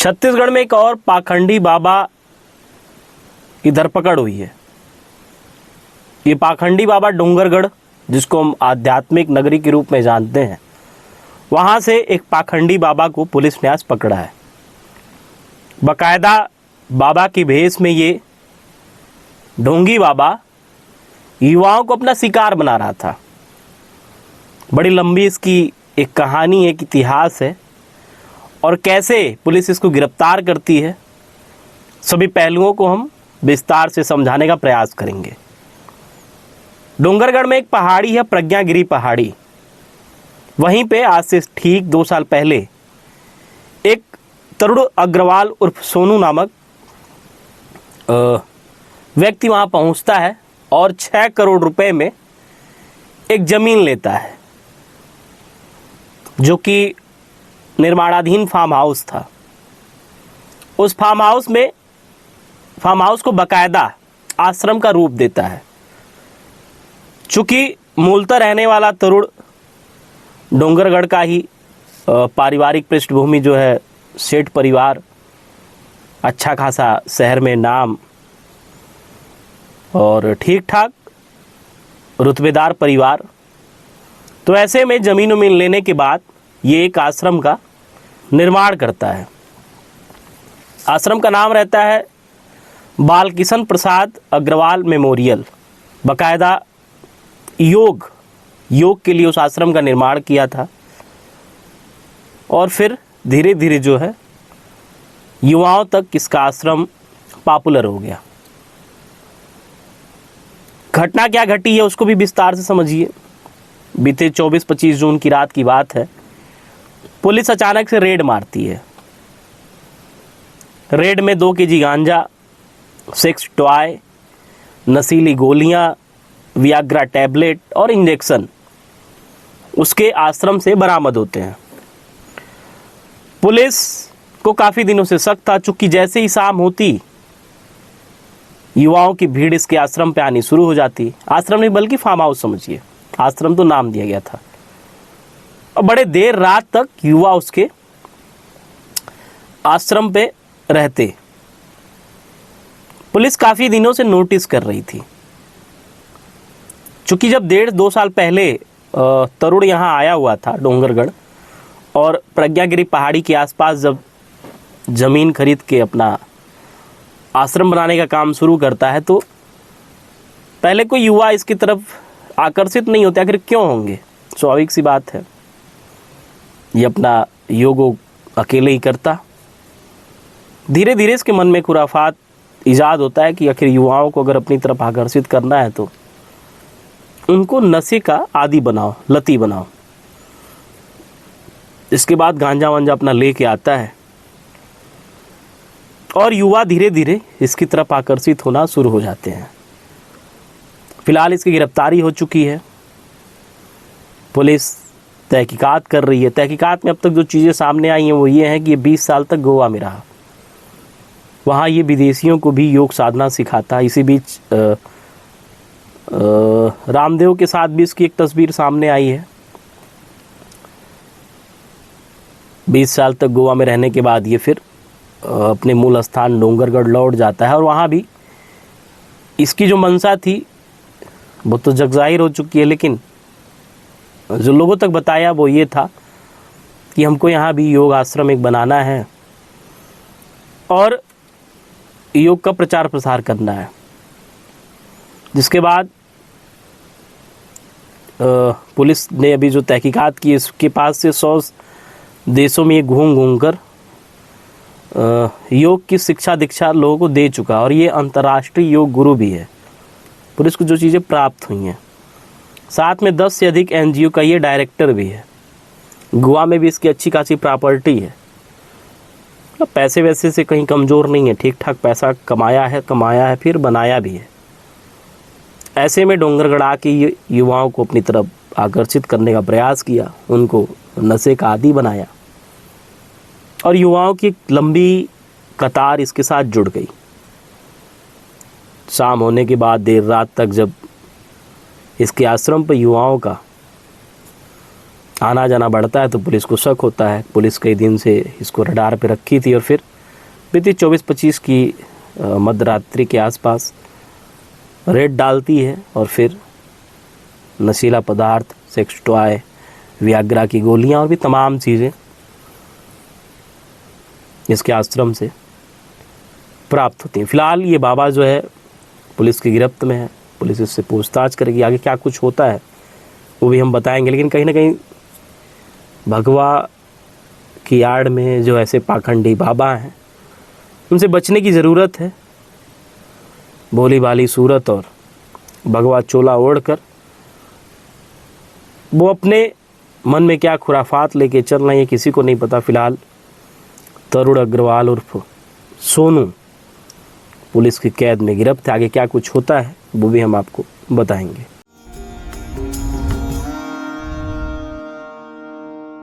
छत्तीसगढ़ में एक और पाखंडी बाबा की धरपकड़ हुई है। ये पाखंडी बाबा डोंगरगढ़, जिसको हम आध्यात्मिक नगरी के रूप में जानते हैं, वहाँ से एक पाखंडी बाबा को पुलिस ने आज पकड़ा है। बाकायदा बाबा की भेष में ये ढोंगी बाबा युवाओं को अपना शिकार बना रहा था। बड़ी लंबी इसकी एक कहानी, एक इतिहास है, और कैसे पुलिस इसको गिरफ्तार करती है, सभी पहलुओं को हम विस्तार से समझाने का प्रयास करेंगे। डोंगरगढ़ में एक पहाड़ी है, प्रज्ञागिरी पहाड़ी। वहीं पे आज से ठीक 2 साल पहले एक तरुण अग्रवाल उर्फ सोनू नामक व्यक्ति वहां पहुंचता है और 6 करोड़ रुपए में एक जमीन लेता है, जो कि निर्माणाधीन फार्म हाउस था। उस फार्म हाउस को बाकायदा आश्रम का रूप देता है। चूंकि मूलतः रहने वाला तरुण डोंगरगढ़ का ही पारिवारिक पृष्ठभूमि जो है, सेठ परिवार, अच्छा खासा शहर में नाम और ठीक ठाक रुतबेदार परिवार, तो ऐसे में जमीन उमीन लेने के बाद ये एक आश्रम का निर्माण करता है। आश्रम का नाम रहता है बालकिशन प्रसाद अग्रवाल मेमोरियल। बाकायदा योग के लिए उस आश्रम का निर्माण किया था, और फिर धीरे धीरे जो है युवाओं तक इसका आश्रम पॉपुलर हो गया। घटना क्या घटी है उसको भी विस्तार से समझिए। बीते 24-25 जून की रात की बात है। पुलिस अचानक से रेड मारती है। रेड में 2 केजी गांजा, सेक्स टॉय, नशीली गोलियां, वियाग्रा टैबलेट और इंजेक्शन उसके आश्रम से बरामद होते हैं। पुलिस को काफ़ी दिनों से शक था, चूंकि जैसे ही शाम होती युवाओं की भीड़ इसके आश्रम पे आनी शुरू हो जाती। आश्रम नहीं बल्कि फार्म हाउस समझिए, आश्रम तो नाम दिया गया था। और बड़े देर रात तक युवा उसके आश्रम पे रहते। पुलिस काफ़ी दिनों से नोटिस कर रही थी, चूंकि जब 1.5-2 साल पहले तरुण यहाँ आया हुआ था डोंगरगढ़, और प्रज्ञागिरी पहाड़ी के आसपास जब ज़मीन खरीद के अपना आश्रम बनाने का काम शुरू करता है, तो पहले कोई युवा इसकी तरफ आकर्षित नहीं होते। आखिर क्यों होंगे, स्वाभाविक सी बात है। ये अपना योग अकेले ही करता। धीरे धीरे इसके मन में खुराफात इजाद होता है कि आखिर युवाओं को अगर अपनी तरफ आकर्षित करना है तो उनको नशे का आदी बनाओ, लती बनाओ। इसके बाद गांजा वांजा अपना लेके आता है, और युवा धीरे धीरे इसकी तरफ आकर्षित होना शुरू हो जाते हैं। फिलहाल इसकी गिरफ्तारी हो चुकी है। पुलिस तहकीकात कर रही है। तहकीकात में अब तक जो चीज़ें सामने आई हैं वो ये हैं कि ये 20 साल तक गोवा में रहा। वहाँ ये विदेशियों को भी योग साधना सिखाता। इसी बीच रामदेव के साथ भी इसकी एक तस्वीर सामने आई है। 20 साल तक गोवा में रहने के बाद ये फिर अपने मूल स्थान डोंगरगढ़ लौट जाता है, और वहाँ भी इसकी जो मंशा थी वो तो जगजाहिर हो चुकी है, लेकिन जो लोगों तक बताया वो ये था कि हमको यहाँ भी योग आश्रम एक बनाना है और योग का प्रचार प्रसार करना है। जिसके बाद पुलिस ने अभी जो तहकीकात की, इसके पास से 100 देशों में ये घूम कर योग की शिक्षा दीक्षा लोगों को दे चुका, और ये अंतर्राष्ट्रीय योग गुरु भी है। पुलिस को जो चीज़ें प्राप्त हुई हैं, साथ में 10 से अधिक NGO का ये डायरेक्टर भी है। गोवा में भी इसकी अच्छी खासी प्रॉपर्टी है। पैसे वैसे से कहीं कमज़ोर नहीं है, ठीक ठाक पैसा कमाया है, फिर बनाया भी है। ऐसे में डोंगरगढ़ आके युवाओं को अपनी तरफ आकर्षित करने का प्रयास किया, उनको नशे का आदी बनाया, और युवाओं की एक लंबी कतार इसके साथ जुड़ गई। शाम होने के बाद देर रात तक जब इसके आश्रम पर युवाओं का आना जाना बढ़ता है तो पुलिस को शक होता है। पुलिस कई दिन से इसको रडार पे रखी थी, और फिर बीती 24-25 की मध्यरात्रि के आसपास रेड डालती है और फिर नशीला पदार्थ, सेक्स टॉय, वियाग्रा की गोलियां और भी तमाम चीज़ें इसके आश्रम से प्राप्त होती हैं। फिलहाल ये बाबा जो है पुलिस की गिरफ्त में है, पुलिस इससे पूछताछ करेगी, आगे क्या कुछ होता है वो भी हम बताएंगे। लेकिन कहीं ना कहीं भगवा की आड़ में जो ऐसे पाखंडी बाबा हैं उनसे बचने की ज़रूरत है। भोली भाली सूरत और भगवा चोला ओढ़कर वो अपने मन में क्या खुराफात लेके चल रहे हैं किसी को नहीं पता। फिलहाल तरुण अग्रवाल उर्फ सोनू पुलिस की कैद में गिरफ्त है। आगे क्या कुछ होता है वो भी हम आपको बताएंगे।